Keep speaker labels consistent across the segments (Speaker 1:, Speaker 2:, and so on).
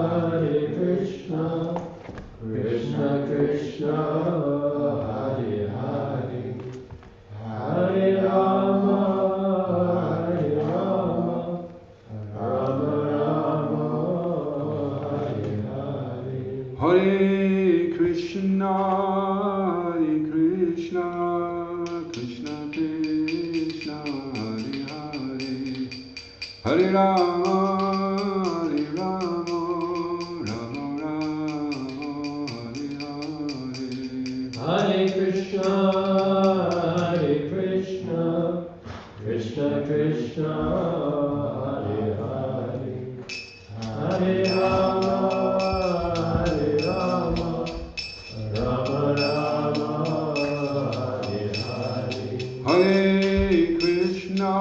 Speaker 1: Hare Krishna, Krishna Krishna, Hare Hare, Hare Rama, Hare Rama, Rama Rama, Hare Hare.
Speaker 2: Hare Krishna, Hare Krishna, Krishna Krishna, Hare Hare, Hare Rama, Hare Rama, Rama Rama, Hare Hare.
Speaker 1: Hare Krishna, Hare Krishna, Krishna Krishna, Hare Hare, Hare Rama, Hare Rama, Rama Rama, Hare Hare.
Speaker 2: Hare Krishna,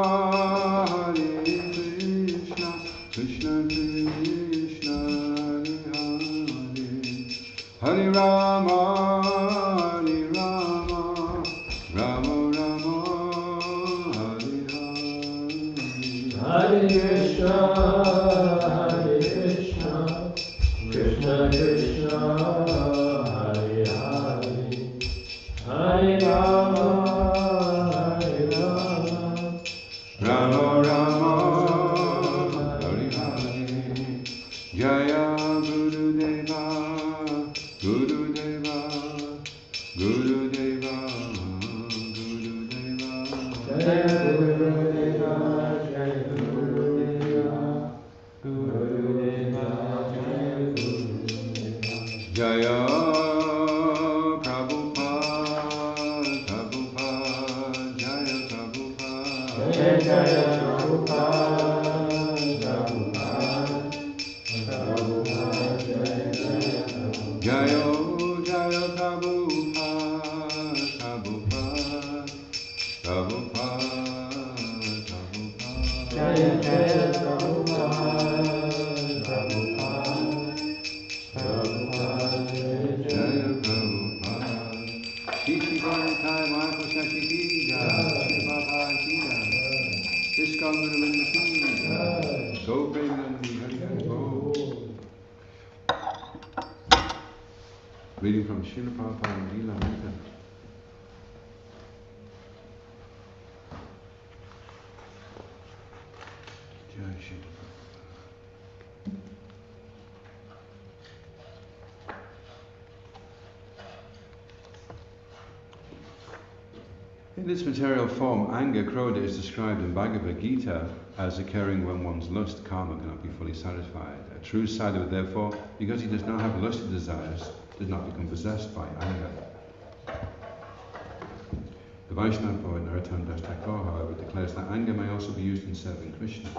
Speaker 2: Hare Krishna, Krishna Krishna, Hare Hare, Hare Rama, Hare Rama, Rama Rama, Hare Hare.
Speaker 1: Hare Krishna, Hare Krishna, Krishna Krishna, Hare Hare, Hare Rama, Hare Rama,
Speaker 2: Rama Rama, Hare Hare. Jaya Gurudeva, Gurudeva, Gurudeva, Gurudeva.
Speaker 1: Jaya Gurudeva, Jaya Gurudeva, Gurudeva, Jaya Gurudeva.
Speaker 2: Jaya Prabhupada, Prabhupada, Jaya Prabhupada.
Speaker 1: Jaya Jaya Prabhupada, Prabhupada, Prabhupada, Jaya Jaya Prabhupada.
Speaker 2: Jaya Jaya Prabhupada, Prabhupada, Prabhupada, Prabhupada.
Speaker 1: Jaya Jaya Prabhupada, Prabhupada, Prabhupada, Jaya Jaya.
Speaker 2: Jaya Prabhupada. Shri Bhagavatam Mahaprabhu Ki Jai, Shri Prabhupada Ki Jai, ISKCON Guru Vrinda Ki Jai, Go Premanandi Hari Hari Bol. Reading from Srila Prabhupada and Leela Metta. Jai Srila In its material form, anger, krodha, is described in Bhagavad Gita as occurring when one's lust, karma, cannot be fully satisfied. A true sadhu, therefore, because he does not have lusty desires, does not become possessed by anger. The Vaishnava poet Narottam Das Thakur, however, declares that anger may also be used in serving Krishna.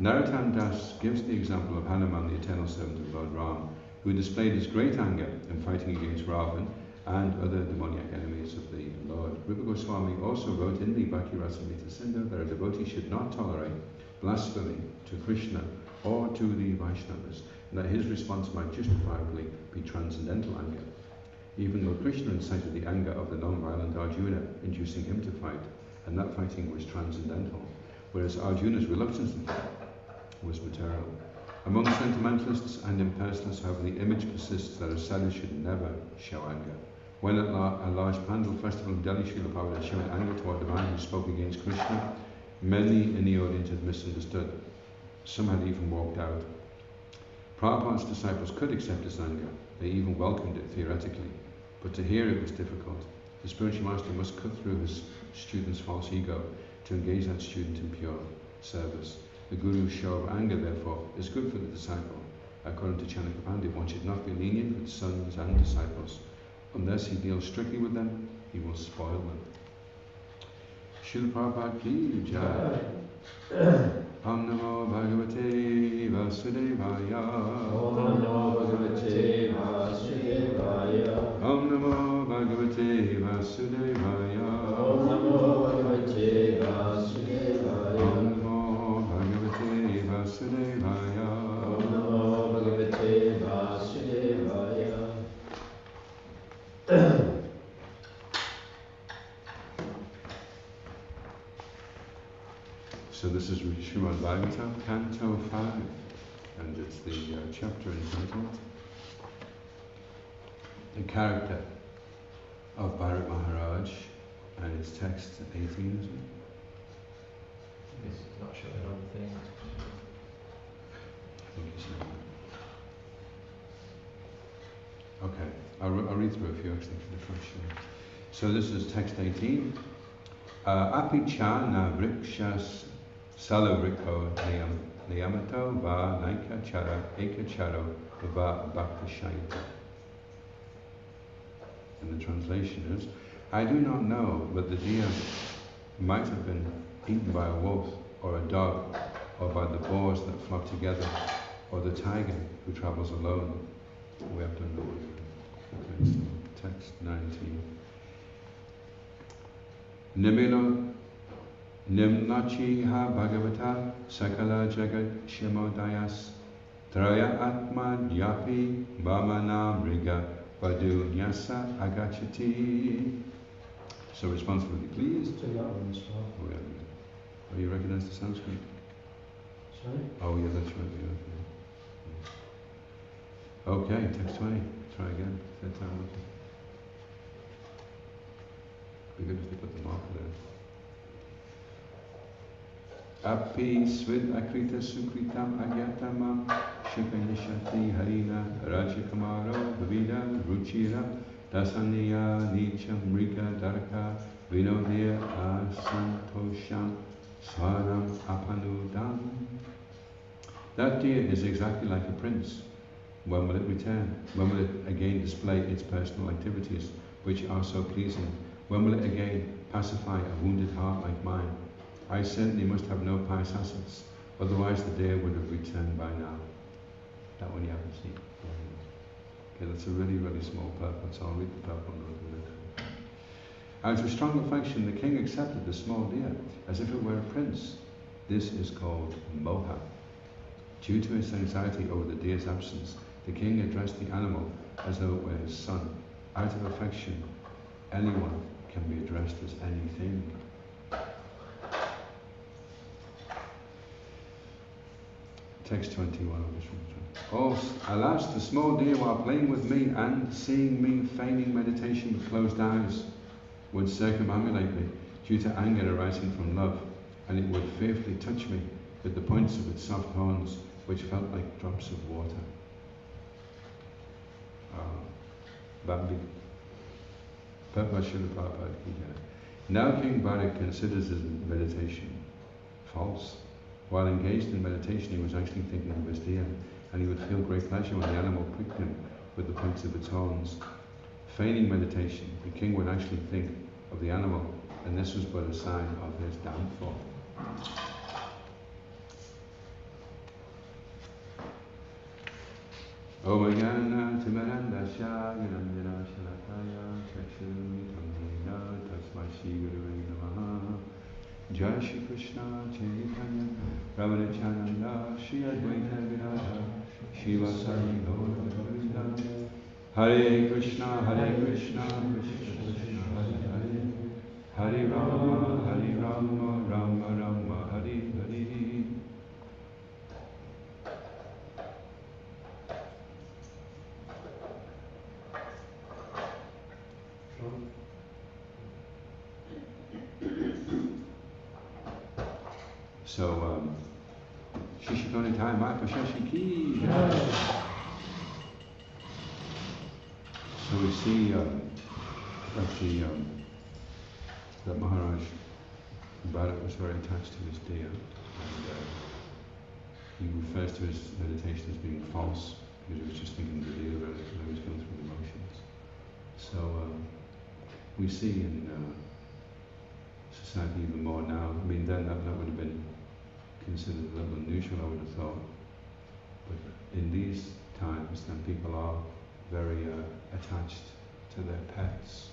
Speaker 2: Narottam Das gives the example of Hanuman, the eternal servant of Lord Ram, who displayed his great anger in fighting against Ravan and other demoniac enemies of the Lord. Rupa Goswami also wrote in the Bhakti Rasamrita Sindhu that a devotee should not tolerate blasphemy to Krishna or to the Vaishnavas, and that his response might justifiably be transcendental anger. Even Lord Krishna incited the anger of the non-violent Arjuna, inducing him to fight, and that fighting was transcendental, whereas Arjuna's reluctance to fight was material. Among sentimentalists and impersonalists, however, the image persists that a sadhu should never show anger. When at a large Pandal festival in Delhi, Srila Prabhupada showing anger toward the man who spoke against Krishna, many in the audience had misunderstood. Some had even walked out. Prabhupada's disciples could accept his anger. They even welcomed it theoretically. But to hear it was difficult. The spiritual master must cut through his student's false ego to engage that student in pure service. The Guru's show of anger, therefore, is good for the disciple. According to Chanakya Pandit, one should not be lenient with sons and disciples. Unless he deals strictly with them, he will spoil them. Srila Prabhupada Ki Jai. Om Namo Bhagavate Vasudevaya.
Speaker 1: Om Namo Bhagavate Vasudevaya.
Speaker 2: Om Namo Bhagavate Vasudevaya.
Speaker 1: Om Namo Bhagavate Vasudevaya.
Speaker 2: Om Namo Bhagavate Vasudevaya.
Speaker 1: Om Namo Bhagavate Vasudevaya.
Speaker 2: So this is Srimad Bhagavatam, Canto 5. and it's the chapter entitled The Character of Bharat Maharaj, and it's text 18, isn't it?
Speaker 1: It's not showing on the thing.
Speaker 2: I think you said that. Okay, I'll read through a few actually for the first show. So this is text 18. Api cha na vrikshas salavriko niyamato va naika chara eka charo va bhakta shayita. And the translation is, I do not know whether the deer might have been eaten by a wolf or a dog, or by the boars that flock together, or the tiger who travels alone. We have done the word. Okay, so text 19. Nimilo Nimnachi ha Bhagavata Sakala Jagat Shimodayas Traya Atma Yapi Bhamana Mriga Vadu Nyasa Agachati. So responsibility, please.
Speaker 1: Do that one as well.
Speaker 2: Oh, yeah. Oh, you recognize the Sanskrit?
Speaker 1: Sorry?
Speaker 2: Oh, yeah, that's right. Yeah. Okay, text 20. Try again. Third time lucky. Be good if they put the marker there. Api swid akrita sukritam agyatamam shukanyashati harina rajakamaro bhavida ruchira dasaniya nicham mrika daraka vinodya asantosham swaram apanudam. That deer is exactly like a prince. When will it return? When will it again display its personal activities, which are so pleasing? When will it again pacify a wounded heart like mine? I certainly must have no pious assets, otherwise the deer would have returned by now. That one you haven't seen. Okay, that's a really, really small purple, so I'll read the purple and go to the next one. Out of strong affection, the king accepted the small deer as if it were a prince. This is called moha. Due to his anxiety over the deer's absence, the king addressed the animal as though it were his son. Out of affection, anyone can be addressed as anything. Text 21 of this one. Oh, alas, the small deer, while playing with me and seeing me feigning meditation with closed eyes, would circumambulate me due to anger arising from love, and it would fearfully touch me with the points of its soft horns, which felt like drops of water. Bambi. Now King Bharat considers his meditation false. While engaged in meditation, he was actually thinking of his deer, and he would feel great pleasure when the animal pricked him with the points of its horns. Feigning meditation, the king would actually think of the animal, and this was but a sign of his downfall. Om Jnana Timarandasya Gnanjana Shalakaya Chakshurumritam Nena Tasmai Shri Gurave Namaha. Jai Shri Krishna Chaitanya Ramanachananda Shri Advaita Virada Shiva Sari Gaura Govinda. Hare Krishna Krishna Krishna Hare Hare Hare Rama Rama Rama Hare Hare. So, Shishikoni Tai Mata Shashiki. So we see actually that Maharaj Bharat was very attached to his deer, and he refers to his meditation as being false because he was just thinking of the deer rather than he was going through the motions. So we see in society even more now. I mean, then that would have been considered a little unusual, I would have thought. But in these times, then people are very attached to their pets.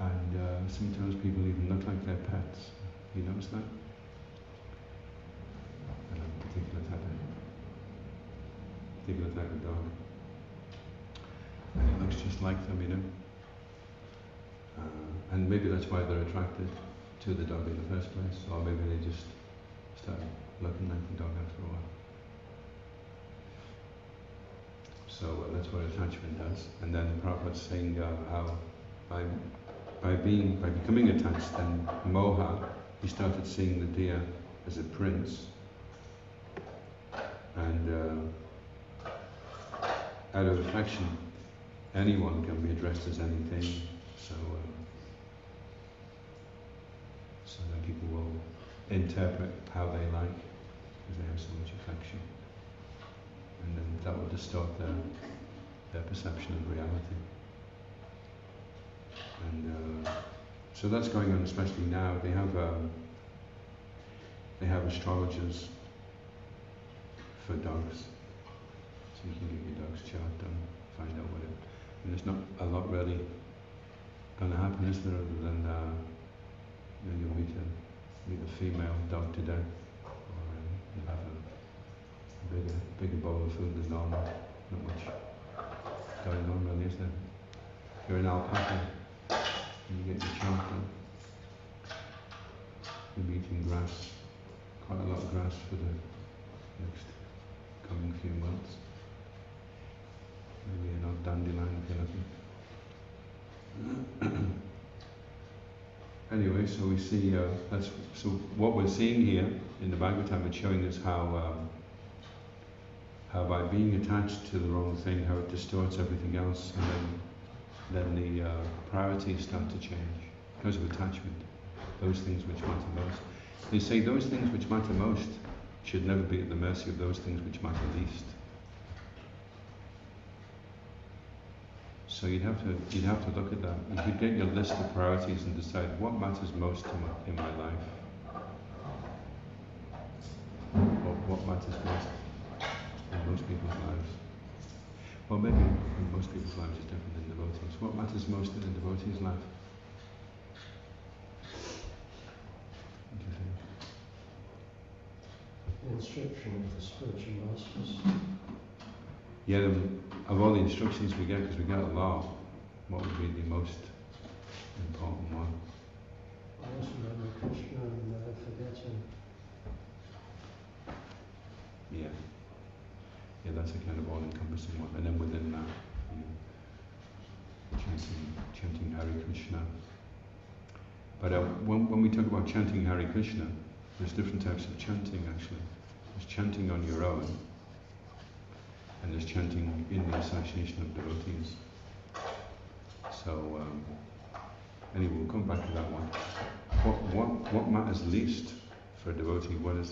Speaker 2: And sometimes people even look like their pets. You notice that? A particular type of dog. And it looks just like them, you know. And maybe that's why they're attracted to the dog in the first place, or maybe they just start looking like the dog after a while. So that's what attachment does. And then Prabhupada's saying how by becoming attached, then moha, he started seeing the deer as a prince, and out of affection, anyone can be addressed as anything. So that people will interpret how they like, because they have so much affection, and then that will distort their perception of reality. And so that's going on, especially now. They have astrologers for dogs, so you can get your dog's chart done, find out what it. And there's not a lot really going to happen, is there, other than you'll meet a female dog today, or you'll have a bigger bowl of food than normal. Not much going on really, is there? If you're an alpaca, you get your chart done. You'll be eating grass, quite a lot of grass for the next coming few months. Maybe an odd dandelion if you're lucky. Anyway, so we see, so what we're seeing here in the Bhagavatam is showing us how by being attached to the wrong thing, how it distorts everything else, and then the priorities start to change because of attachment. Those things which matter most. They say those things which matter most should never be at the mercy of those things which matter least. So you'd have to look at that. You could get your list of priorities and decide what matters most in my life, or what matters most in most people's lives. Well, maybe in most people's lives is different than devotees. What matters most in a devotee's life? What do you think?
Speaker 1: The instruction of the spiritual masters.
Speaker 2: Yeah, of all the instructions we get, because we get a law, what would be the most important one?
Speaker 1: Always remember Krishna and never forget him.
Speaker 2: Yeah, that's a kind of all-encompassing one. And then within that, chanting Hare Krishna. But when we talk about chanting Hare Krishna, there's different types of chanting actually. There's chanting on your own, and there's chanting in the association of devotees. So anyway, we'll come back to that one. What matters least for a devotee? What is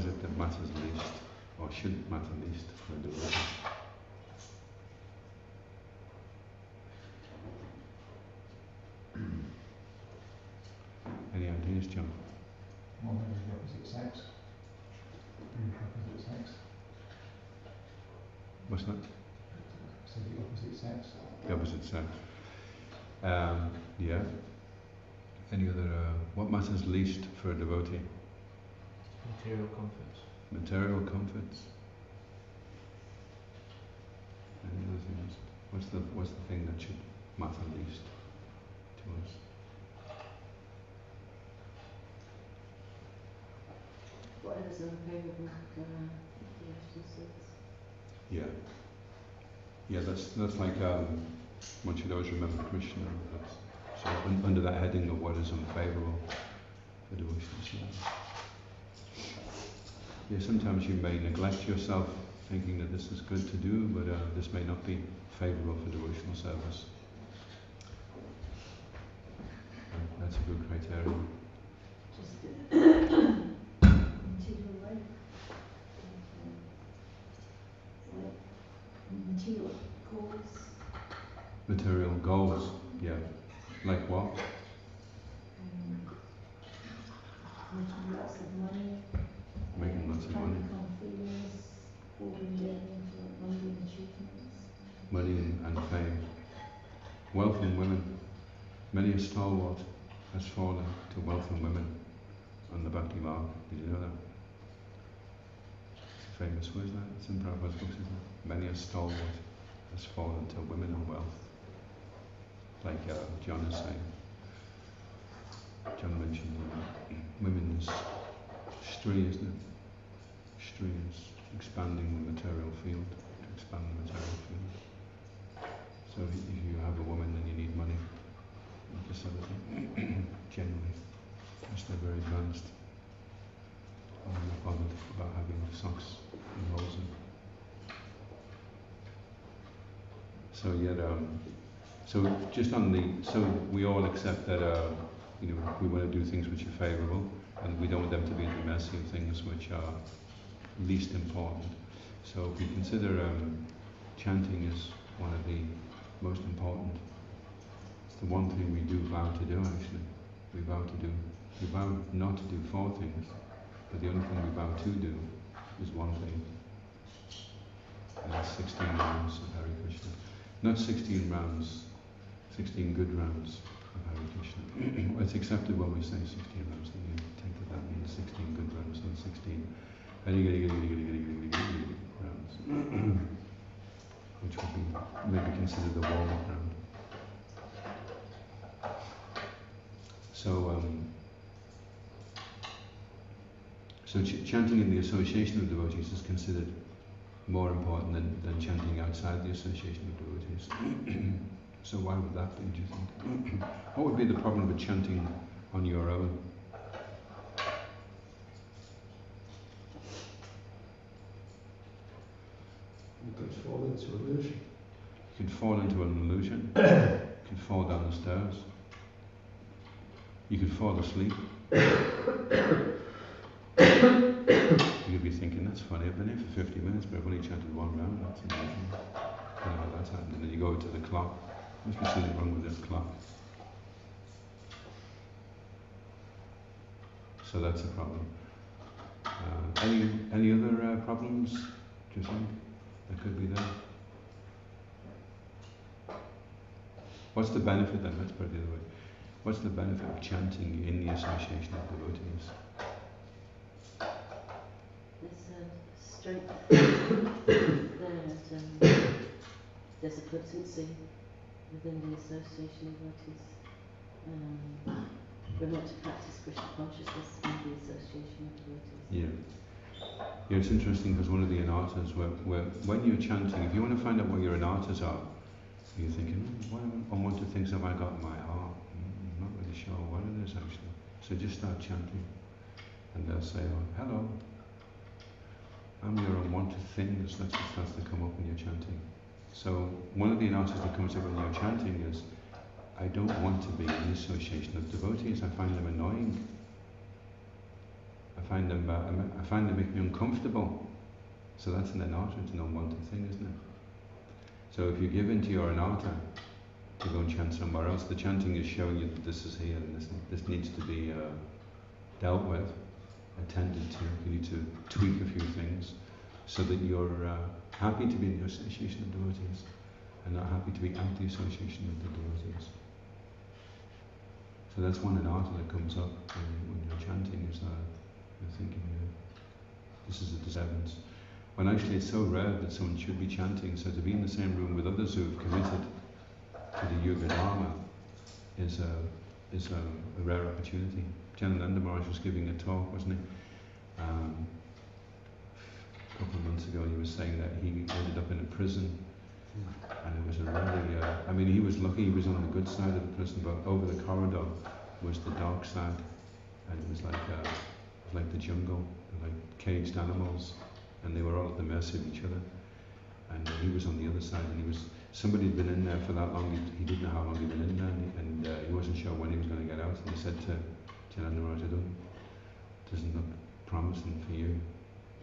Speaker 2: it that matters least, or shouldn't matter least for a devotee? Any ideas, John?
Speaker 3: Well, maybe the opposite sex. Opposite sex.
Speaker 2: What's that?
Speaker 3: So the opposite sex.
Speaker 2: The opposite sex. Yeah. Any other? What matters least for a devotee?
Speaker 1: Material comforts.
Speaker 2: Material comforts. Any other things? What's the thing that should matter least to us?
Speaker 4: What is unfavorable
Speaker 2: Yeah. Yeah, that's like one should always remember Krishna. That's sort of under that heading of what is unfavorable for devotional service. Yeah, sometimes you may neglect yourself thinking that this is good to do, but this may not be favorable for devotional service. That's a good criterion.
Speaker 4: Material life. Material goals.
Speaker 2: Material goals, yeah. Like what?
Speaker 4: Making lots of money.
Speaker 2: Making lots of money.
Speaker 4: Become famous, holding for money and achievements.
Speaker 2: Money and fame. Wealth and women. Many a stalwart has fallen to wealth and women on the Bhakti Marg. Did you know that? It's a famous word, isn't it? It's in Prabhupada's books, isn't it? Many a stalwart has fallen to women and wealth. Like John is saying. John mentioned women's stream, isn't it? Stream is expanding the material field. expand the material field. So if you have a woman and you need money, this sort of thing, generally, because they're very advanced, I'm not bothered about having socks and holes in. So yet, so just on the, so we all accept that, we want to do things which are favourable, and we don't want them to be the messy of things which are least important. So if we consider chanting is one of the most important, it's the one thing we do vow to do actually. We vow not to do 4 things, but the only thing we vow to do is one thing. And that's 16 rounds of Hare Krishna. Not 16 rounds, 16 good rounds of Hare Krishna. It's accepted when we say 16 rounds, that you take that means 16 good rounds, not 16 rounds, which would be maybe considered the warm-up round. So chanting in the association of devotees is considered more important than chanting outside the association of devotees. So why would that be, do you think? What would be the problem with chanting on your own?
Speaker 1: You could fall into illusion.
Speaker 2: You could fall into an illusion. You could fall down the stairs. You could fall asleep. You could be thinking, that's funny, I've been here for 50 minutes, but I've only chanted 1 round, that's amazing. I don't know how that's happened. And then you go to the clock. Must be something wrong with this clock. So that's a problem. Any other problems, do you think, that could be there? What's the benefit then? Let's put it the other way. What's the benefit of chanting in the association of devotees?
Speaker 4: There's a strength there, there's a potency within the association of devotees. We're meant to practice Krishna consciousness in the association of devotees.
Speaker 2: Yeah, it's interesting because one of the anartas, where when you're chanting, if you want to find out what your anartas are, you're thinking, what unwanted things have I got in my heart? I'm not really sure what it is actually. So just start chanting, and they'll say, hello, I'm your unwanted things. That's what starts to come up when you're chanting. So one of the anartas that comes up when you're chanting is, I don't want to be in the association of devotees. I find them annoying. I find them make me uncomfortable. So that's an anarta, it's an unwanted thing, isn't it? So if you give into your anarta to go and chant somewhere else, the chanting is showing you that this is here and this needs to be dealt with, attended to. You need to tweak a few things so that you're happy to be in the association of devotees and not happy to be out the association of the devotees. So that's one anarta that comes up when you're chanting, is that you're thinking, this is a disturbance. When actually it's so rare that someone should be chanting, so to be in the same room with others who have committed to the Yuga Dharma is a rare opportunity. Janananda Maharaj was giving a talk, wasn't he? A couple of months ago, he was saying that he ended up in a prison, and it was a really, he was lucky, he was on the good side of the prison, but over the corridor was the dark side, and it was like the jungle, like caged animals, and they were all at the mercy of each other. And he was on the other side, and somebody had been in there for that long, he didn't know how long he'd been in there, and he wasn't sure when he was going to get out, and he said to Janananda Maharaj, doesn't look promising for you,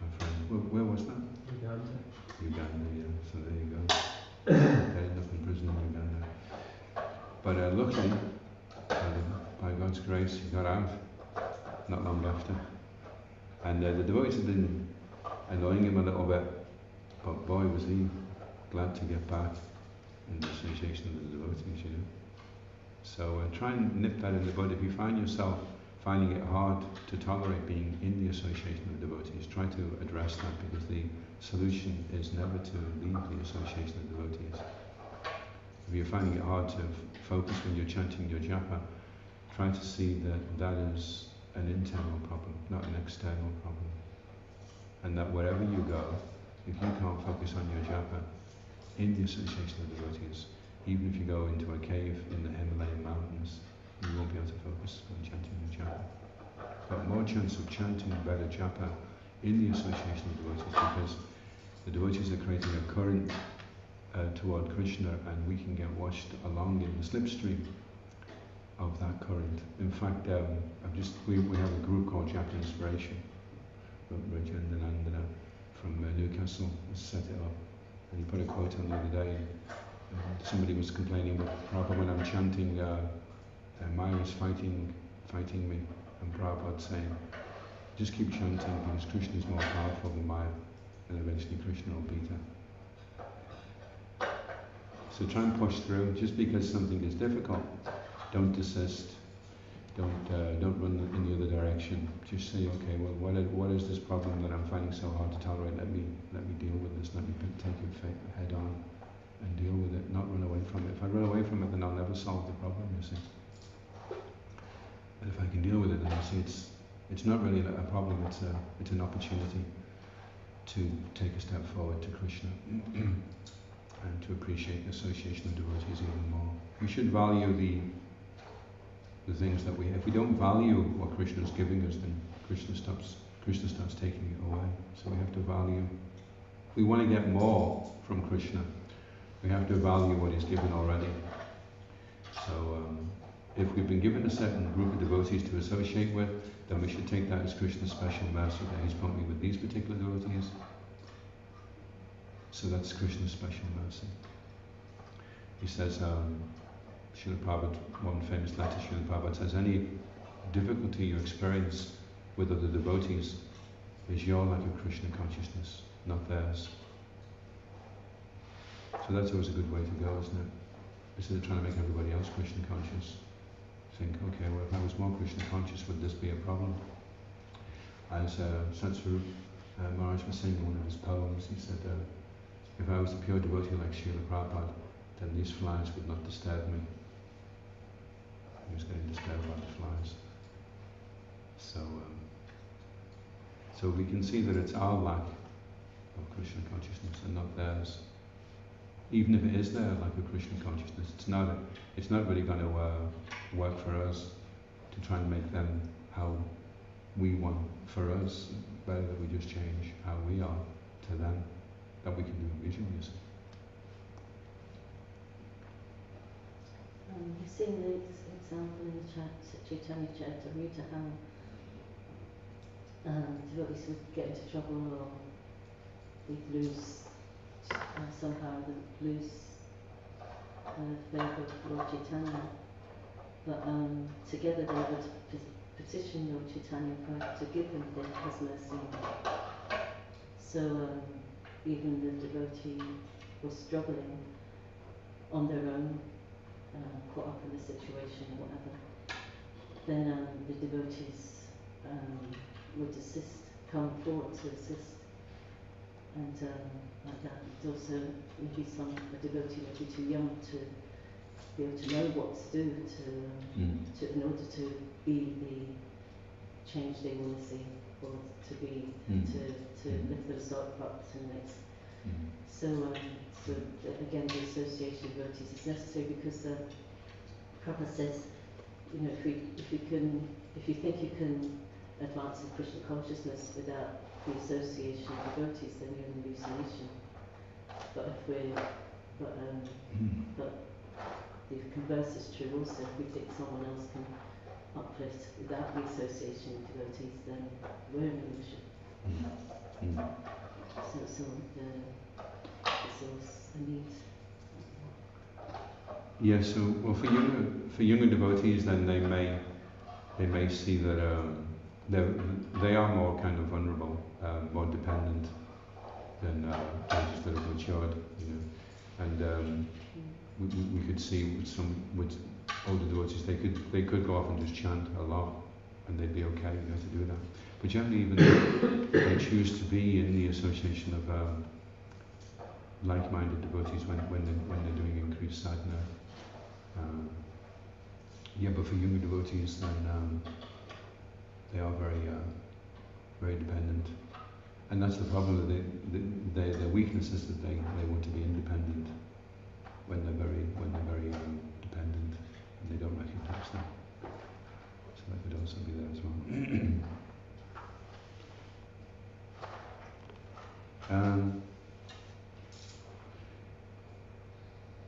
Speaker 2: my friend. Where was that? Uganda, yeah, so there you go. They ended up in prison in Uganda. But luckily, by God's grace, he got out, not long after. And the devotees had been annoying him a little bit, but boy was he glad to get back in the association of the devotees, So try and nip that in the bud. If you find yourself finding it hard to tolerate being in the association of devotees, try to address that, because the solution is never to leave the association of devotees. If you're finding it hard to focus when you're chanting your japa, try to see that is an internal problem, not an external problem. And that wherever you go, if you can't focus on your japa in the association of devotees. Even if you go into a cave in the Himalayan mountains, you won't be able to focus on chanting the japa. But more chance of chanting better japa in the association of devotees, because the devotees are creating a current toward Krishna, and we can get washed along in the slipstream of that current. In fact, we have a group called Japa Inspiration. Rajandanandana from Newcastle has set it up, and he put a quote on the other day. Somebody was complaining about Prabhupada, when I'm chanting, Maya's fighting me, and Prabhupada saying, just keep chanting because Krishna is more powerful than Maya, and eventually Krishna will beat her. So try and push through. Just because something is difficult, don't desist. Don't run in the other direction. Just say, okay, well, what is this problem that I'm finding so hard to tolerate? Let me deal with this. Let me take it head on and deal with it. Not run away from it. If I run away from it, then I'll never solve the problem. You see. But if I can deal with it, then you see it's not really a problem. It's an opportunity to take a step forward to Krishna and to appreciate the association of devotees even more. We should value the things that we have. If we don't value what Krishna is giving us, then Krishna starts taking it away. So we have to value. If we want to get more from Krishna, we have to value what he's given already. So if we've been given a certain group of devotees to associate with, then we should take that as Krishna's special mercy, that he's put me with these particular devotees. So that's Krishna's special mercy. He says, Srila Prabhupada, one famous letter, Srila Prabhupada says, any difficulty you experience with other devotees is your lack of Krishna consciousness, not theirs. So that's always a good way to go, isn't it? Instead of trying to make everybody else Krishna conscious, think, okay, well, if I was more Krishna conscious, would this be a problem? As Satsvarup Maharaj was saying in one of his poems, he said, if I was a pure devotee like Srila Prabhupada, then these flies would not disturb me. He was getting disturbed by the flies. So we can see that it's our lack of Krishna consciousness and not theirs. Even if it is their lack of Krishna consciousness, it's not really going to work for us to try and make them how we want for us. Better that we just change how we are to them. That we can do vision music.
Speaker 4: You've seen the example in the Chaitanya Charitamrita how devotees would get into trouble or they'd lose, somehow they'd lose favour of Lord Chaitanya. But together they would petition Lord Chaitanya to give them his mercy. So even the devotee was struggling on their own, caught up in the situation or whatever, then the devotees would come forward to assist. And like that, it's also maybe a devotee might be too young to be able to know what to do in order to be the change they want to see, or to be to lift themselves up to the next. So again, the association of devotees is necessary because Prabhupada says, you know, if you think you can advance in Krishna consciousness without the association of devotees, then you're in hallucination. But the converse is true also. If we think someone else can uplift without the association of devotees, then we're in illusion. So there's a need.
Speaker 2: Yeah. So well, for younger devotees, then they may see that they are more kind of vulnerable, more dependent than devotees that have matured, you know. And we could see with older devotees, they could go off and just chant a lot, and they'd be okay, you know, to do that. But generally, even they choose to be in the association of like-minded devotees when they're doing increased sadhana. But for younger devotees, then they are very dependent, and that's the problem. That weakness is that they want to be independent when they're very dependent, and they don't recognize that. So that could also be there as well.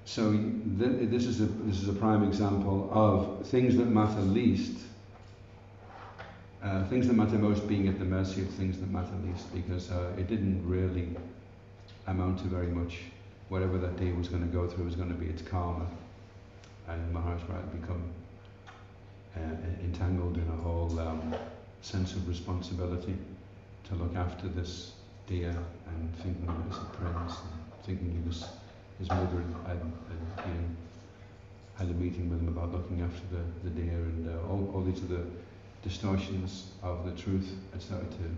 Speaker 2: So this is a prime example of things that matter least. Things that matter most being at the mercy of things that matter least, because it didn't really amount to very much. Whatever that day was going to go through was going to be its karma, and Maharaj had become entangled in a whole sense of responsibility to look after this deer, and thinking he was a prince, and thinking he was his mother had a meeting with him about looking after the deer, and all these other distortions of the truth had started to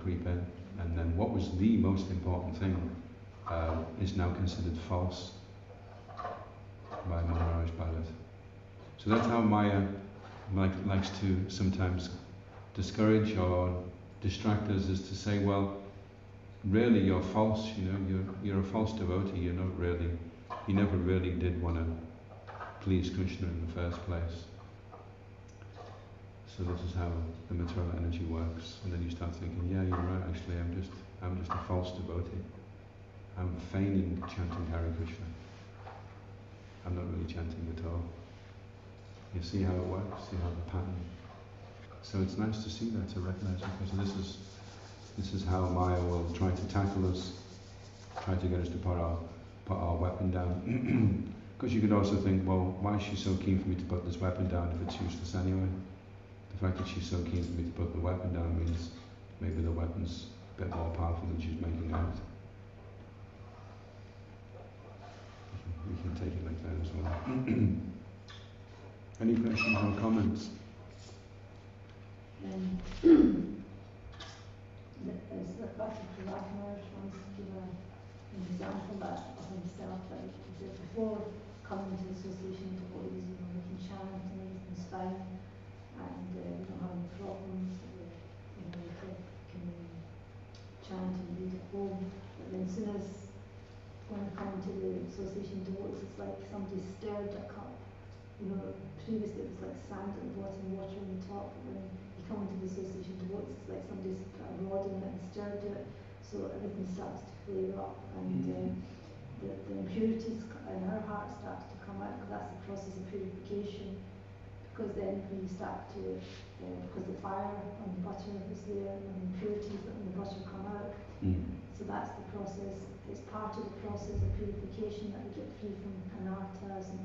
Speaker 2: creep in. And then what was the most important thing is now considered false by Maharaj Bharat. So that's how Maya likes to sometimes discourage or distract us, is to say, well, really you're false, you're a false devotee, you never really did want to please Krishna in the first place. So this is how the material energy works, and then you start thinking, yeah, you're right, actually I'm just a false devotee. I'm feigning chanting Hare Krishna. I'm not really chanting at all. You see how it works, see how the pattern. So it's nice to see that, to recognize it, because this is how Maya will try to tackle us, try to get us to put our weapon down. Because you could also think, well, why is she so keen for me to put this weapon down if it's useless anyway? The fact that she's so keen for me to put the weapon down means maybe the weapon's a bit more powerful than she's making out. We can take it like that as well. Any questions or comments?
Speaker 5: As the Bhakti Maharaj wants to give an example of himself, that he said before coming to the association with devotees, we can chant and everything's fine, and we don't have any problems. We can chant and read at home, but then as soon as when we come to the association with devotees, it's like somebody stirred a cup. Previously it was like sand at the bottom, water on the top. But when you come into the association with devotees, it's like somebody's put a rod in it and stirred it, so everything starts to flare up, and the impurities in our heart starts to come out, because that's the process of purification. Because then we start to, because the fire on the butter is there, and the impurities on the butter come out. So that's the process. It's part of the process of purification that we get free from anarthas, and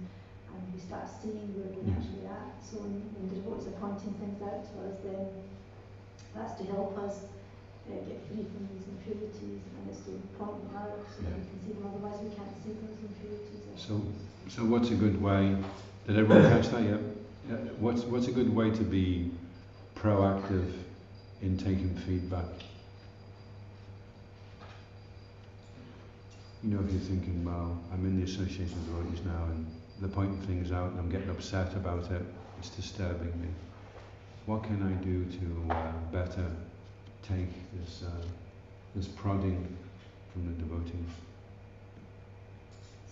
Speaker 5: we start seeing where we're actually at. So when the devotees are pointing things out to us, then that's to help us get free from these impurities, and it's to point them out so that we can see them. Otherwise we can't see those impurities.
Speaker 2: So what's a good way? Did everyone catch that yet? What's a good way to be proactive in taking feedback? If you're thinking, well, I'm in the association of devotees now, and they're pointing things out, and I'm getting upset about it, it's disturbing me. What can I do to better take this prodding from the devotees?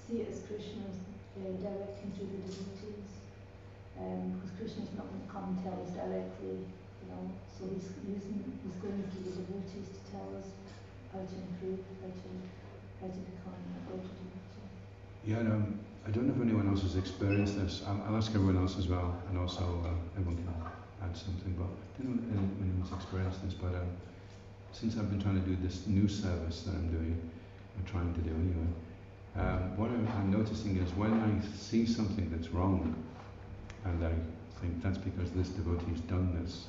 Speaker 5: See it as Krishna's directing through the devotees. Because Krishna's not going to come and tell us directly, so he's going through the devotees to tell us how to improve, how to become a better devotee.
Speaker 2: Yeah, I don't know if anyone else has experienced this. I'll ask everyone else as well, and also everyone can add something, but I don't know if anyone's experienced this, but since I've been trying to do this new service that I'm doing, I'm trying to do anyway, what I'm noticing is when I see something that's wrong, and I think that's because this devotee's done this,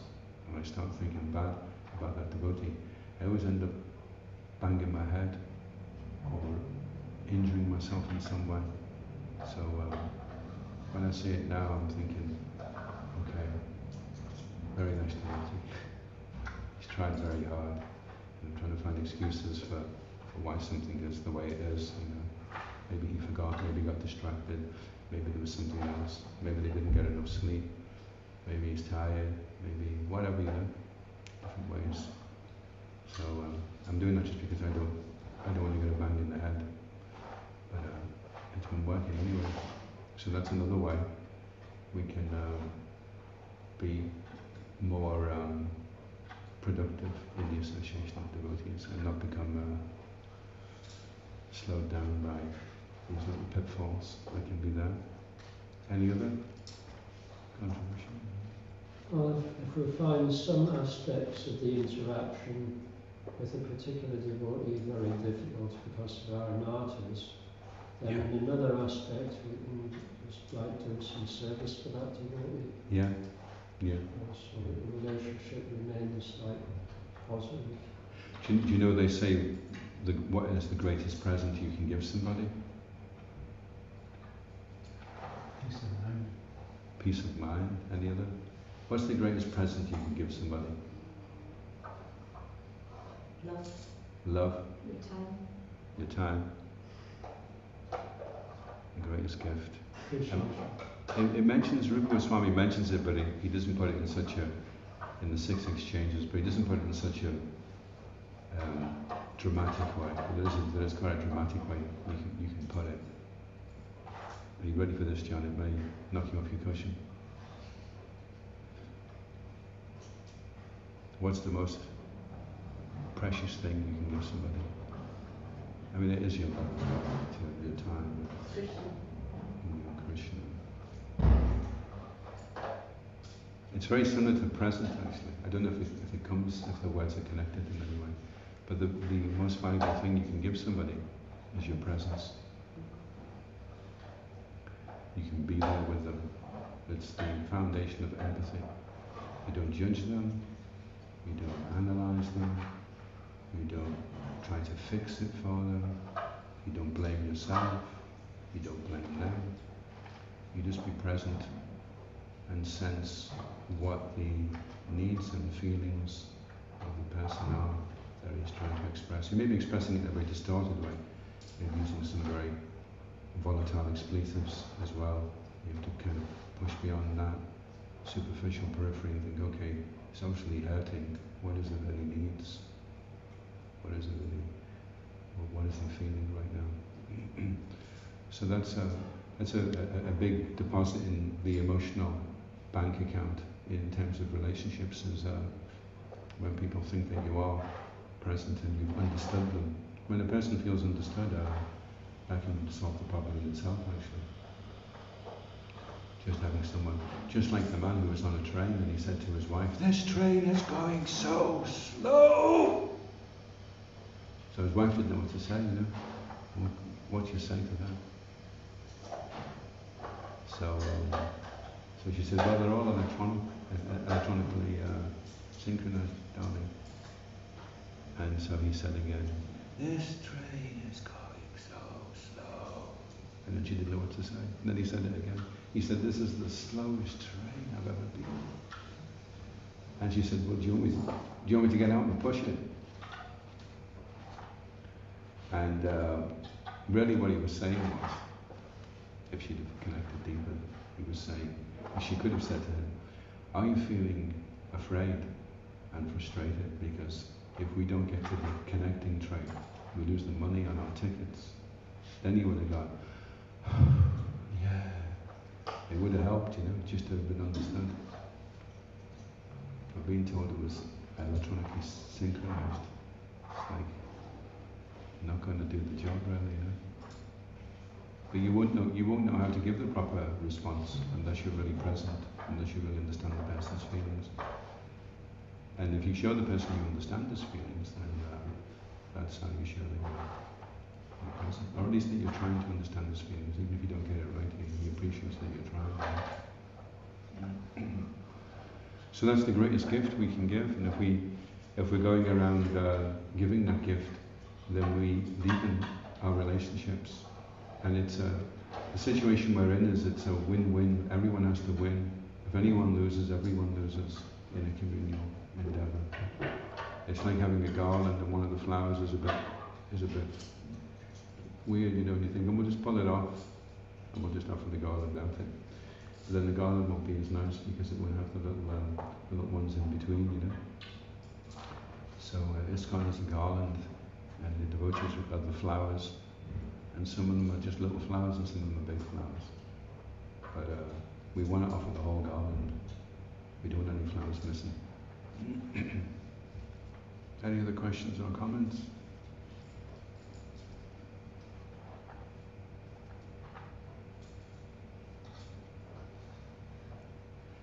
Speaker 2: and I start thinking bad about that devotee, I always end up banging my head or injuring myself in some way. So when I see it now, I'm thinking, okay, very nice devotee. He's tried very hard, and I'm trying to find excuses for why something is the way it is. Maybe he forgot, maybe he got distracted, maybe there was something else, maybe they didn't get enough sleep, maybe he's tired, maybe whatever, different ways. So I'm doing that just because I don't want to get So that's another way we can be more productive in the association of devotees and not become slowed down by these little pitfalls that can be there. Any other contribution?
Speaker 1: Well, if we find some aspects of the interaction with a particular devotee very difficult because of our anatas, then in another aspect we can just like do some service for that devotee.
Speaker 2: Yeah, yeah.
Speaker 1: So that the relationship remains like positive.
Speaker 2: Do you know they say what is the greatest present you can give somebody?
Speaker 3: Peace of mind.
Speaker 2: Peace of mind. Any other? What's the greatest present you can give somebody?
Speaker 4: Love.
Speaker 2: Love.
Speaker 5: Your time.
Speaker 2: Your time. The greatest gift. It mentions, Rupa Goswami mentions it, but he doesn't put it in such a, in the 6 exchanges, but he doesn't put it in such a dramatic way. There is quite a dramatic way you can put it. Are you ready for this, John? It may knock you off your cushion. What's the most precious thing you can give somebody? I mean, it is your love, your time,
Speaker 4: Krishna.
Speaker 2: Krishna. It's very similar to present, actually. I don't know if the words are connected in any way. But the most valuable thing you can give somebody is your presence. You can be there with them. It's the foundation of empathy. You don't judge them. You don't analyze them. You don't try to fix it for them. You don't blame yourself. You don't blame them. You just be present and sense what the needs and feelings of the person are that he's trying to express. He may be expressing it in a very distorted way, maybe using some very volatile expletives as well. You have to kind of push beyond that superficial periphery and think, okay, it's obviously hurting. What is it that he needs? What is it that what is he feeling right now? So that's a big deposit in the emotional bank account in terms of relationships, is when people think that you are present and you've understood them. When a person feels understood, that can solve the problem in itself, actually. Just having someone, just like the man who was on a train and he said to his wife, "This train is going so slow." So his wife didn't know what to say, you know. What do you say to that? So she said, "Well, they're all electronically synchronized, darling." And so he said again, "This train is going so slow." And then she didn't know what to say. And then he said it again. He said, "This is the slowest train I've ever been on." And she said, "Well, do you want me to get out and push it?" And really what he was saying was, if she'd have connected deeper, he was saying, she could have said to him, "Are you feeling afraid and frustrated because if we don't get to the connecting train, we lose the money on our tickets?" Then he would have gone, yeah. It would have helped, you know, just to have been understood. But being told it was electronically synchronized, it's like not going to do the job really, you know. But you won't know how to give the proper response unless you're really present, unless you really understand the person's feelings. And if you show the person you understand his feelings, then that's how you show that you're present. Or at least that you're trying to understand his feelings. Even if you don't get it right, he appreciates that you're trying. So that's the greatest gift we can give. And if we're going around giving that gift, then we deepen our relationships. And it's the situation we're in is it's a win-win. Everyone has to win. If anyone loses, everyone loses in a communal endeavor. It's like having a garland and one of the flowers is a bit weird, you know, and you think, we'll just pull it off and we'll just offer the garland out it. But then the garland won't be as nice because it won't have the little ones in between, you know. So ISKCON is a garland and the devotees are the flowers, and some of them are just little flowers and some of them are big flowers. but we want to offer the whole garland. We don't want any flowers missing. Any other questions or comments?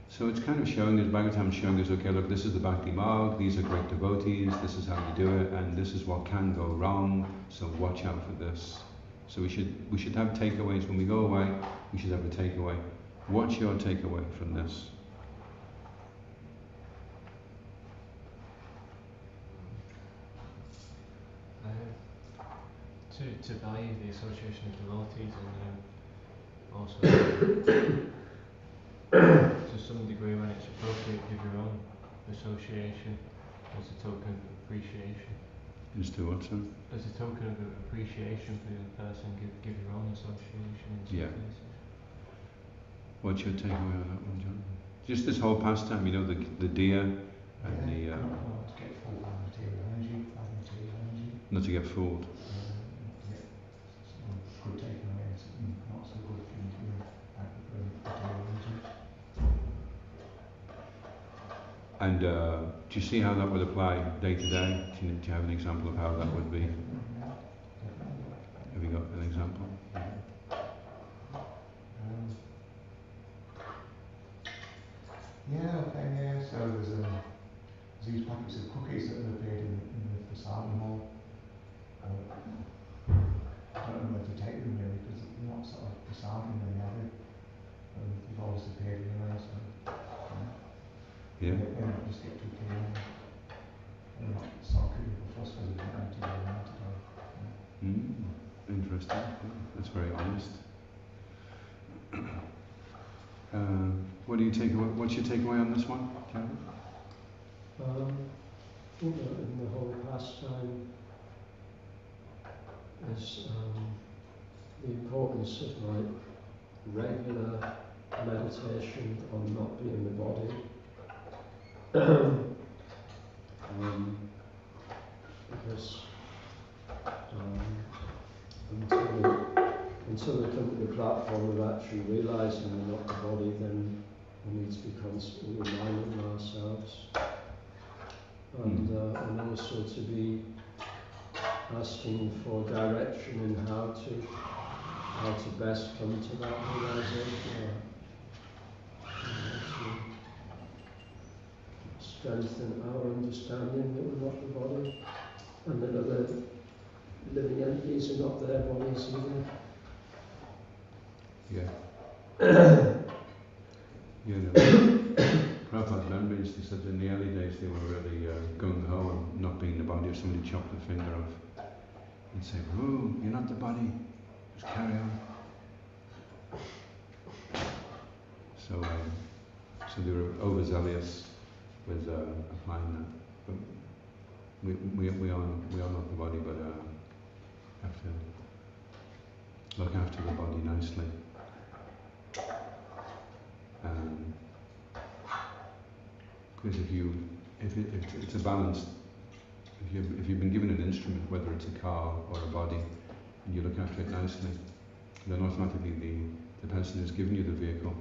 Speaker 2: So it's kind of showing us, Bhagavatam showing us, okay, look, this is the Bhakti Marg, these are great devotees, this is how you do it, and this is what can go wrong, so watch out for this. So we should have takeaways. When we go away, we should have a takeaway. What's your takeaway from this?
Speaker 3: To value the association of devotees, and also to some degree when it's appropriate, give your own association as a token of appreciation.
Speaker 2: Is to what, sir?
Speaker 3: As a token of appreciation for the other person, give your own association in some cases.
Speaker 2: What's your takeaway on that one, John? Just this whole pastime, you know, the deer and the...
Speaker 3: not to get fooled by material energy,
Speaker 2: not to get fooled.
Speaker 3: Good taken away and something not so good for you to be like material energy.
Speaker 2: And do you see how that would apply day to day? Do you have an example of how that would be? Have you got an example?
Speaker 3: So there's these packets of cookies that have appeared in the prasadam hall. I don't know where to take them really, because they're not sort of prasadam really, are they? They've always appeared anyway, so
Speaker 2: Yeah.
Speaker 3: they might just get too clean. They're not sort of cooking for fuss because they don't know to do it.
Speaker 2: Interesting. That's very honest. What do you take away? What's your takeaway on this one, Kevin?
Speaker 1: In the whole pastime is the importance of like regular meditation on not being the body. Because until they come to the platform of actually realising they're not the body, then we need to be constantly reminding ourselves. And also to be asking for direction in how to best come to that realization, or to strengthen our understanding that we're not the body, and that other living entities are not their bodies either.
Speaker 2: Prabhupada's memories, he said in the early days they were really gung-ho and not being the body. If somebody chopped a finger off, he'd say, "Oh, you're not the body, just carry on." So they were overzealous with applying that. But we are not the body, but have to look after the body nicely. Because if it's a balance, if you've been given an instrument, whether it's a car or a body, and you look after it nicely, then automatically the person who's given you the vehicle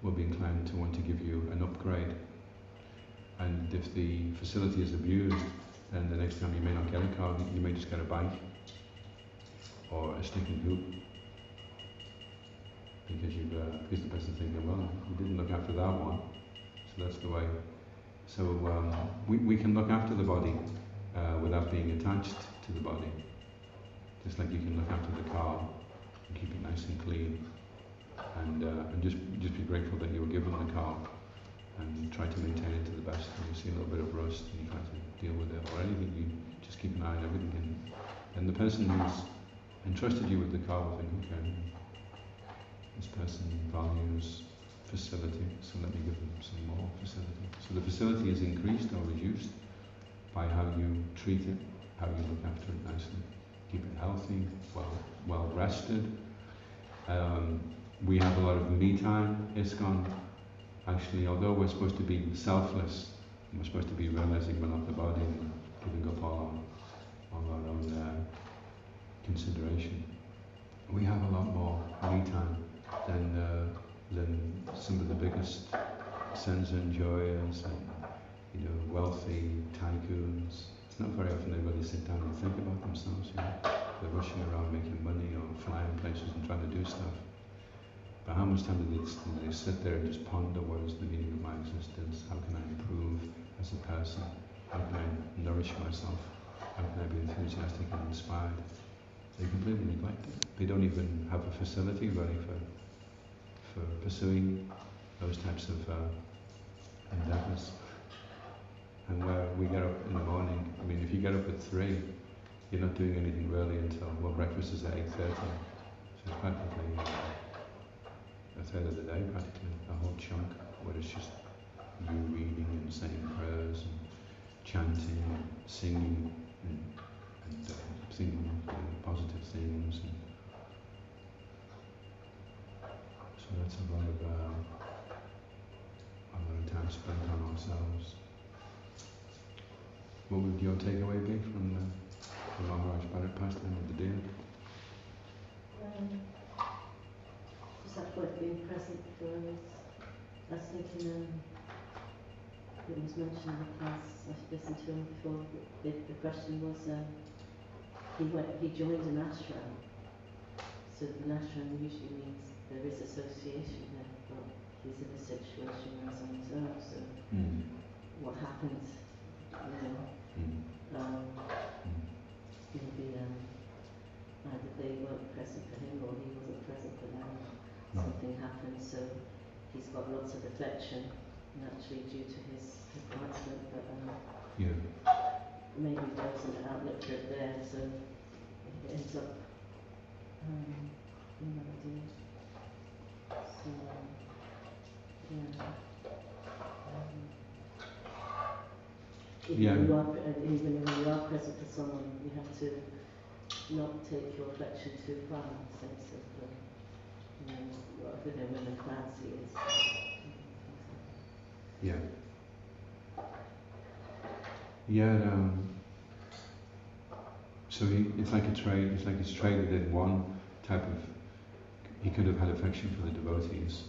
Speaker 2: will be inclined to want to give you an upgrade. And if the facility is abused, then the next time you may not get a car, you may just get a bike or a sticking hoop. Because the person's thinking, well, you didn't look after that one, so that's the way. So we can look after the body without being attached to the body. Just like you can look after the car and keep it nice and clean, and just be grateful that you were given the car, and try to maintain it to the best. When you see a little bit of rust, and you try to deal with it, or anything, you just keep an eye on everything. And the person who's entrusted you with the car will think, okay, this person values facility, so let me give them some more facility. So the facility is increased or reduced by how you treat it, how you look after it nicely, keep it healthy, well rested. We have a lot of me time. ISKCON, actually, although we're supposed to be selfless, we're supposed to be realizing we're not the body and giving up all our own consideration, we have a lot more me time than than some of the biggest sense enjoyers and, you know, wealthy tycoons. It's not very often they really sit down and think about themselves, you know. They're rushing around making money or flying places and trying to do stuff. But how much time do they sit there and just ponder what is the meaning of my existence? How can I improve as a person? How can I nourish myself? How can I be enthusiastic and inspired? They completely neglect it. They don't even have a facility really for pursuing those types of endeavours. And where we get up in the morning, I mean, if you get up at 3, you're not doing anything really until, well, breakfast is at 8:30. So it's practically a third of the day, practically, a whole chunk, where it's just you reading and saying prayers and chanting and singing and thinking positive things. And so that's a lot of time spent on ourselves. What would your takeaway be from the Maharaj pastime of the deer?
Speaker 4: Just that point being present for us. I was thinking, it was mentioned in the class, I listened to him before, the question was, he joined an ashram. So an ashram usually means there is association there, but he's in a situation where he's on his own, so what happens, maybe either they weren't present for him or he wasn't present for them, something happened, so he's got lots of affection, naturally due to his advancement, but maybe there wasn't an outlet for it there, so it ends up in what I do. So, even when you are present for someone, you have to not take your affection too far in the sense of, whatever when the fancy is.
Speaker 2: So it's like a trade. It's like he's traded in one type of. He could have had affection for the devotees,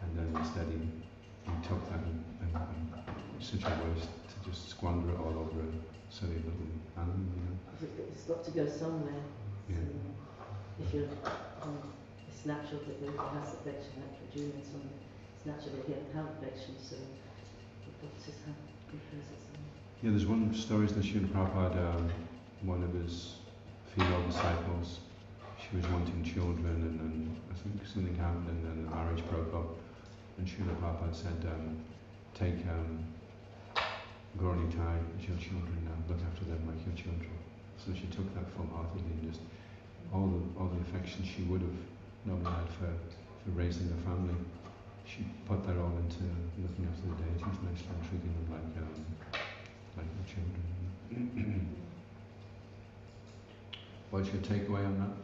Speaker 2: and then instead he took that and such a waste to just squander it all over a silly little animal, you know.
Speaker 4: It's got to go somewhere.
Speaker 2: Yeah.
Speaker 4: So if you're, it's natural that he has affection, like for Julian, it's natural that he doesn't have affection, so you've got to have good places.
Speaker 2: Yeah, there's one story that Srila Prabhupada, one of his female disciples, she was wanting children, and then I think something happened, and then the marriage broke up. And Srila Prabhupada said, take Gauri Thai as your children now, look after them like your children. So she took that full-heartedly, and just all the affection she would have normally had for raising a family, she put that all into looking after the deities nicely and treating them like her children. What's your takeaway on that?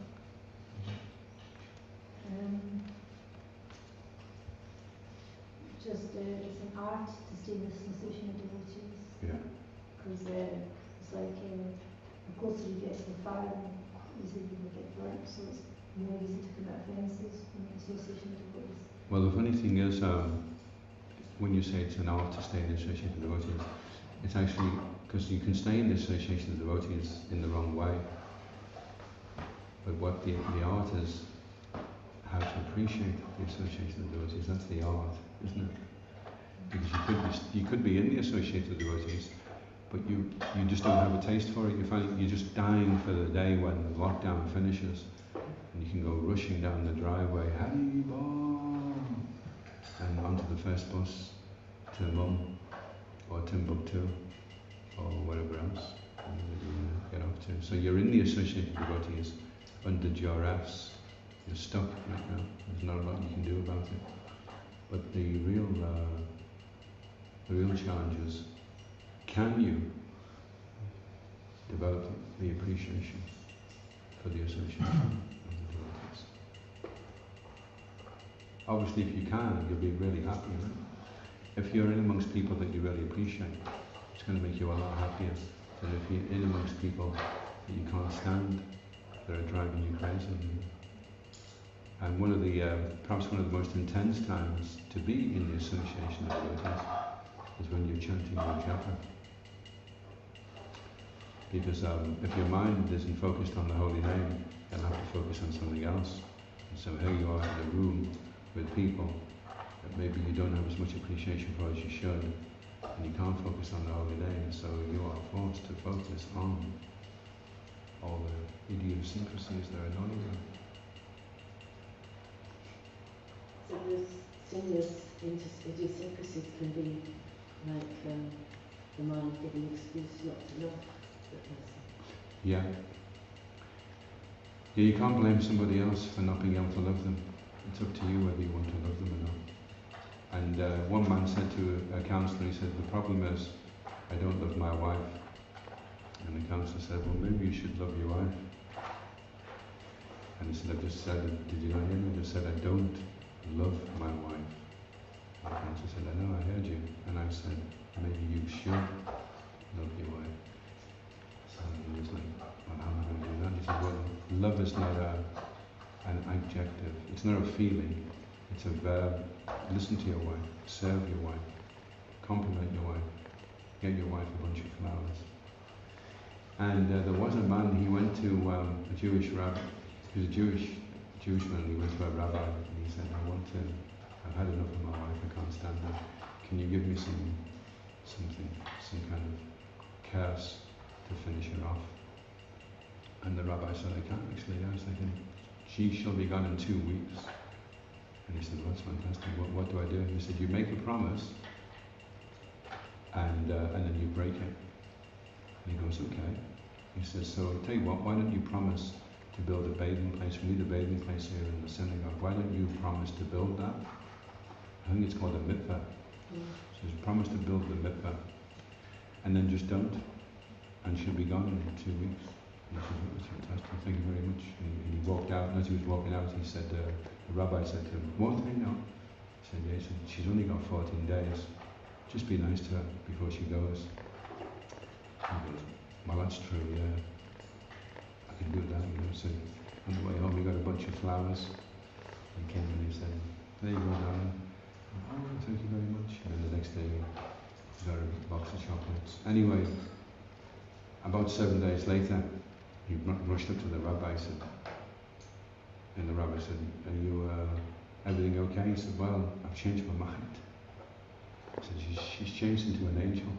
Speaker 5: Just it's an art to stay in the association of devotees.
Speaker 2: Yeah.
Speaker 5: Because it's like the closer you get to the fire, the easier you will get burnt. So it's more easy to commit offences in the association of devotees.
Speaker 2: Well, the funny thing is, when you say it's an art to stay in the association of devotees, it's actually because you can stay in the association of devotees in the wrong way. But what the art is, how to appreciate the association of devotees. That's the art, isn't it? Because you could be in the association of devotees, but you just don't have a taste for it. You're just dying for the day when the lockdown finishes, and you can go rushing down the driveway, Hari Bol, and onto the first bus to Mum or Timbuktu or wherever else you get off to. So you're in the associated devotees under GRFs. You're stuck right now. There's not a lot you can do about it. But the real challenge is, can you develop the appreciation for the association of the devotees? Obviously, if you can, you'll be really happy, right? If you're in amongst people that you really appreciate, it's going to make you a lot happier than if you're in amongst people that you can't stand, that are driving you crazy. And one of the, perhaps one of the most intense times to be in the association of devotees is when you're chanting your japa. Because if your mind isn't focused on the holy name, you'll have to focus on something else. And so here you are in a room with people that maybe you don't have as much appreciation for as you should, and you can't focus on the holy name, so you are forced to focus on all the idiosyncrasies that are annoying you.
Speaker 4: So those similar idiosyncrasies can be like the mind giving an excuse not to love the person.
Speaker 2: Yeah. Yeah, you can't blame somebody else for not being able to love them. It's up to you whether you want to love them or not. And one man said to a counsellor, he said, the problem is, I don't love my wife. And the counsellor said, well, maybe you should love your wife. And he said, I just said, did you not hear me? I just said, I don't love my wife. And the counsellor said, I know, I heard you. And I said, maybe you should love your wife. So he was like, well, how am I going to do that? He said, well, love is not an adjective. It's not a feeling. It's a verb. Listen to your wife. Serve your wife. Compliment your wife. Get your wife a bunch of flowers. And there was a man, he went to a Jewish rabbi. He was a Jewish man. He went to a rabbi and he said, I've had enough of my wife. I can't stand her. Can you give me some kind of curse to finish her off? And the rabbi said, I can't actually. I was thinking, she shall be gone in 2 weeks. And he said, well, that's fantastic. What do I do? He said, you make a promise and then you break it. And he goes, okay. He says, so I'll tell you what, why don't you promise to build a bathing place? We need a bathing place here in the synagogue. Why don't you promise to build that? I think it's called a mikveh. So he's promised to build the mikveh. And then just don't. And she'll be gone in 2 weeks. And he said, oh, that's fantastic, thank you very much. And he walked out, and as he was walking out, he said, the rabbi said to him, won't they know? He said, yeah, he said, she's only got 14 days. Just be nice to her before she goes. He goes, well, that's true, yeah. I can do that, you know. So on the way home, he got a bunch of flowers. He came and he said, there you go, darling. Oh, thank you very much. And then the next day, he got a box of chocolates. Anyway, about 7 days later, he rushed up to the rabbi and the rabbi said, are you, everything okay? He said, well, I've changed my mind. He said, she's changed into an angel.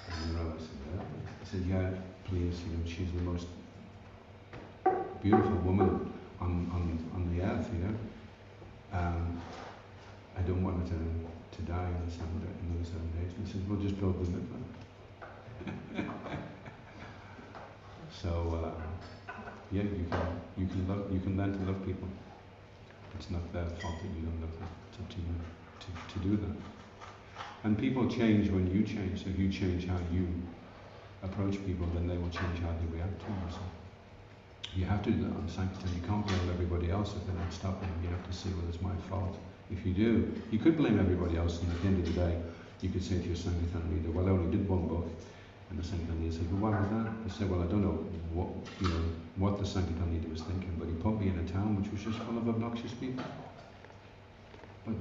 Speaker 2: And the rabbi said, yeah. He said, yeah, please, you know, she's the most beautiful woman on the earth, you know. I don't want her to die in those 7 days. He said, well, just build the mikveh. So, yeah, you can learn to love people. It's not their fault that you don't love them. It's up to you to do that. And people change when you change. So if you change how you approach people, then they will change how they react to you. So you have to do that on Sankirtan. You can't blame everybody else if they're not stopping. You have to say, well, it's my fault. If you do, you could blame everybody else, and at the end of the day, you could say to your Sankirtan leader, well, I only did one book. And the Sankirtan leader said, well, why was that? He said, well, I don't know what the Sankirtan leader was thinking, but he put me in a town which was just full of obnoxious people. But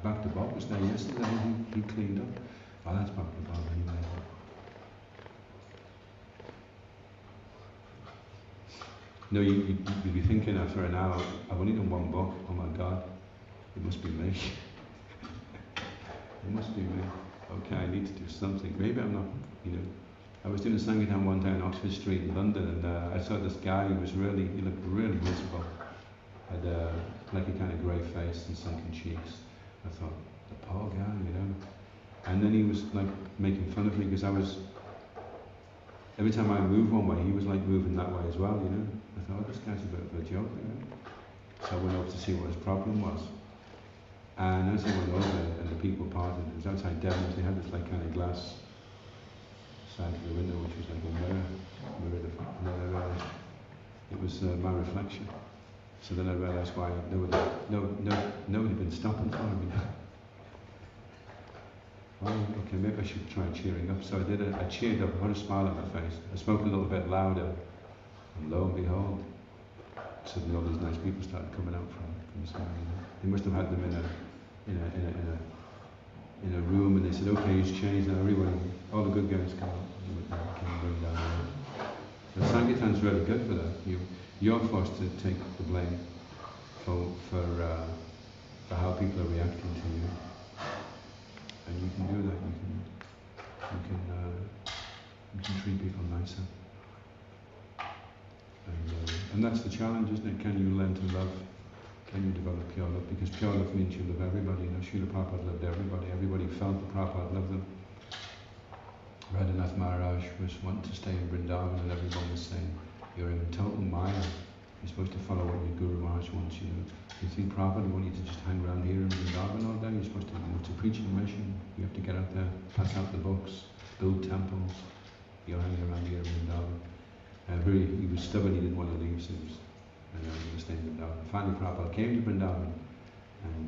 Speaker 2: Bhakta Bob was there yesterday, and he cleaned up. Oh, that's Bhakta Bob anyway. No, you'd be thinking after an hour, I've only done one book, oh my God, it must be me. It must be me. Okay, I need to do something. Maybe I'm not, you know. I was doing a Sankirtan one day on Oxford Street in London, and I saw this guy who he looked really miserable. Had like a kind of grey face and sunken cheeks. I thought, the poor guy, you know. And then he was like making fun of me because every time I moved one way, he was like moving that way as well, you know. I thought, oh, this guy's a bit of a joke, you know. So I went over to see what his problem was. And as I went over and the people parted, it was outside Devon's, they had this like kind of glass side of the window which was like a mirror, and then I realised it was my reflection. So then I realised why nobody had been stopping for me. Oh, okay, maybe I should try cheering up. So I did it, I cheered up, I had a smile on my face. I spoke a little bit louder, and lo and behold, suddenly all these nice people started coming out from the sky. You know. They must have had them in a room, and they said, okay, it's changed now. Everyone, all the good guys come out. Can bring down the room. But Sankirtan's really good for that. You're forced to take the blame for how people are reacting to you, and you can do that. You can treat people nicer, and that's the challenge, isn't it? Can you learn to love? Can you develop pure love? Because pure love means you love everybody. You know, Srila Prabhupada loved everybody. Everybody felt that Prabhupada loved them. Radhanath Maharaj was wanting to stay in Vrindavan, and everyone was saying, you're in total Maya. You're supposed to follow what your Guru Maharaj wants you to. You think Prabhupada wanted you to just hang around here in Vrindavan all day? You're supposed to, to preach a mission. You have to get out there, pass out the books, build temples. You're hanging around here in Vrindavan. He was stubborn, he didn't want to leave, so he was staying in Vrindavan. Finally Prabhupada came to Vrindavan, and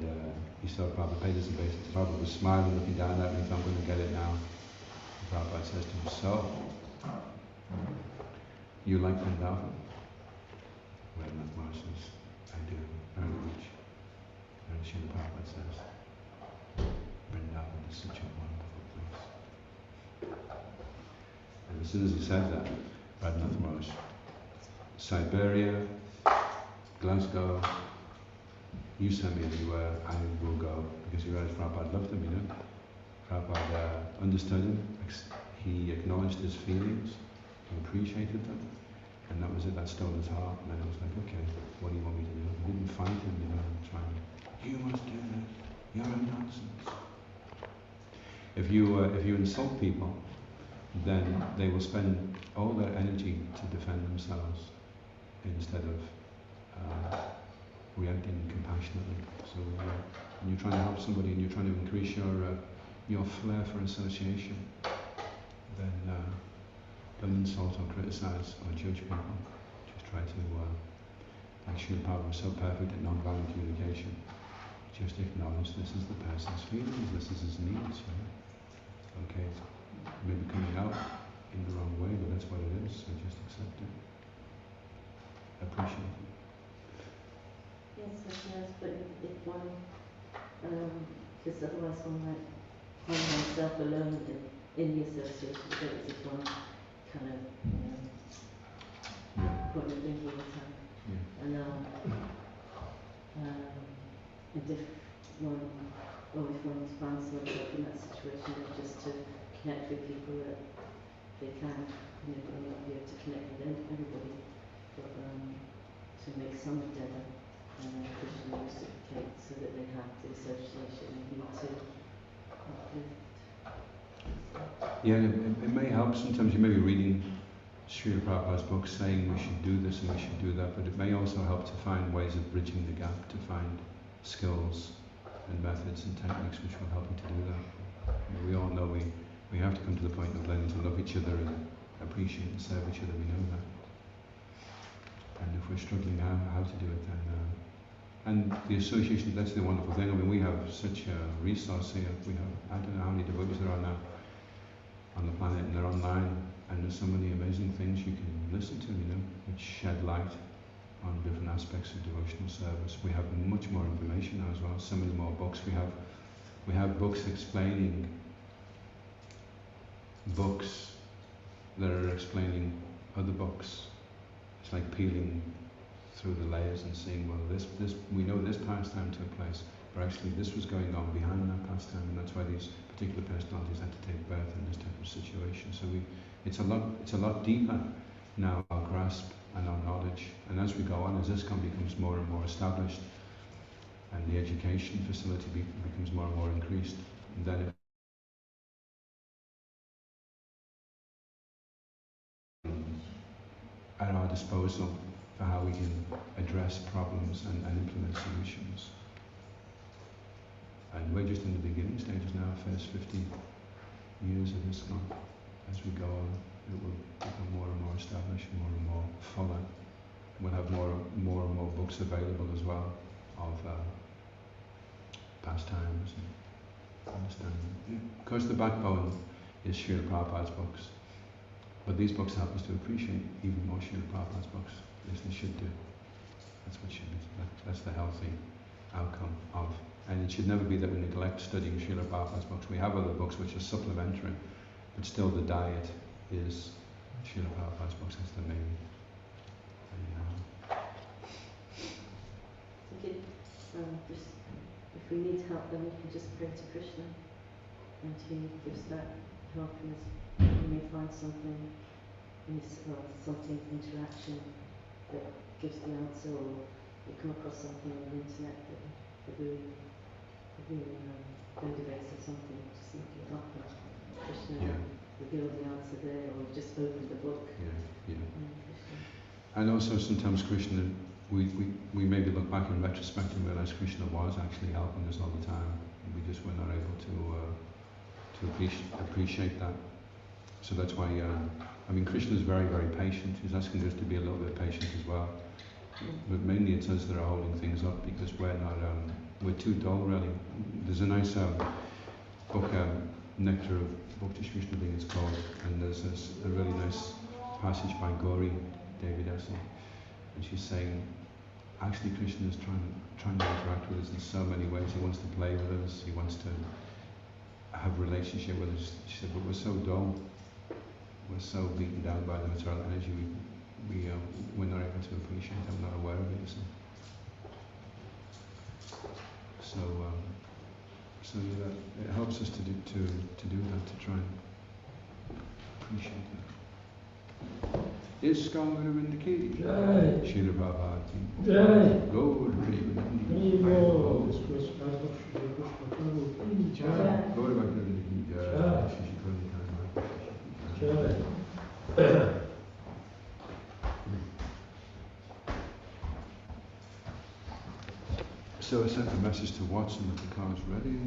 Speaker 2: he saw Prabhupada paid his obeisance. Prabhupada was smiling, looking down at me, if I'm going to get it now. And Prabhupada says to him, so, you like Vrindavan? Radhanath Maharaj says, I do, very much. And Srila Prabhupada says, Vrindavan is such a wonderful place. And as soon as he said that, Radhanath Maharaj, Siberia, Glasgow, you send me anywhere, I will go. Because he realized Prabhupada loved him, you know. Prabhupada understood him, he acknowledged his feelings, he appreciated them, and that was it, that stole his heart. And then I was like, okay, what do you want me to do? I didn't fight him, you know, trying, you must do this, you're a nonsense. If you insult people, then they will spend all their energy to defend themselves instead of reacting compassionately. So when you're trying to help somebody and you're trying to increase your flair for association, then don't insult or criticize or judge people. Just try to, like Srila Prabhupada was so perfect at non-violent communication. Just acknowledge this is the person's feelings, this is his needs, right? Okay, maybe coming out in the wrong way, but that's what it is, so just accept it. Appreciate it.
Speaker 4: Yes, but if one, because otherwise one might find oneself alone in the association with others if one kind of, point of thinking all the time.
Speaker 2: Yeah.
Speaker 4: And if one, or if one finds oneself in that situation, then just to connect with people that they can, may not be able to connect with everybody, but to make some endeavour and Krishna reciprocate so that they have the association they need to uplift.
Speaker 2: Yeah, it may help. Sometimes you may be reading Srila Prabhupada's book saying we should do this and we should do that, but it may also help to find ways of bridging the gap, to find skills and methods and techniques which will help you to do that. We all know we have to come to the point of learning to love each other and appreciate and serve each other, we know that. And if we're struggling how to do it, then and the association, that's the wonderful thing. I mean, we have such a resource here. We have, I don't know how many devotees there are now on the planet, and they're online, and there's so many amazing things you can listen to, you know, which shed light on different aspects of devotional service. We have much more information now as well, so many more books. We have books explaining books that are explaining other books. It's like peeling through the layers and seeing, well, this we know this pastime took place, but actually this was going on behind that pastime, and that's why these particular personalities had to take birth in this type of situation. So it's a lot deeper now, our grasp and our knowledge. And as we go on, as ISKCON becomes more and more established, and the education facility becomes more and more increased, then it at our disposal for how we can address problems and implement solutions. And we're just in the beginning stages now, first 50 years of ISKCON. As we go on, it will become more and more established, more and more fuller. We'll have more and more books available as well of pastimes and understanding. Yeah. Of course, the backbone is Srila Prabhupada's books. But these books help us to appreciate even more Srila Prabhupada's books, as they should do. That's the healthy outcome of. And it should never be that we neglect studying Srila Prabhupada's books. We have other books which are supplementary, but still the diet is Srila Prabhupada's books. That's the main.
Speaker 4: Just, if we need help, then we can just pray to Krishna, and he gives that help. And we may find something in something interaction that gives the answer, or we come across something on the internet that really motivates or something. Just look it up, and Krishna reveals the answer there, or just open the book.
Speaker 2: And also sometimes Krishna, we maybe look back in retrospect and realize Krishna was actually helping us all the time. We just were not able to appreciate that. So that's why, Krishna is very, very patient. He's asking us to be a little bit patient as well. But mainly it's us that are holding things up because we're too dull really. There's a nice book, Nectar of Bhakti Krishna, I think it's called, and there's a really nice passage by Gauri Devidasi, and she's saying, actually Krishna is trying to interact with us in so many ways. He wants to play with us, he wants to have a relationship with us. She said, but we're so dull, we're so beaten down by the material energy, we're not able to appreciate it, we're not aware of it. So it helps us to do that, to try and appreciate that. ISKCON Govinda ki Jai, Srila Prabhupada ki Jai, Gaur Premanandi Gaur Bhaktivinoda ki Jai, Shri Jai. So I sent a message to Watson that the car is ready.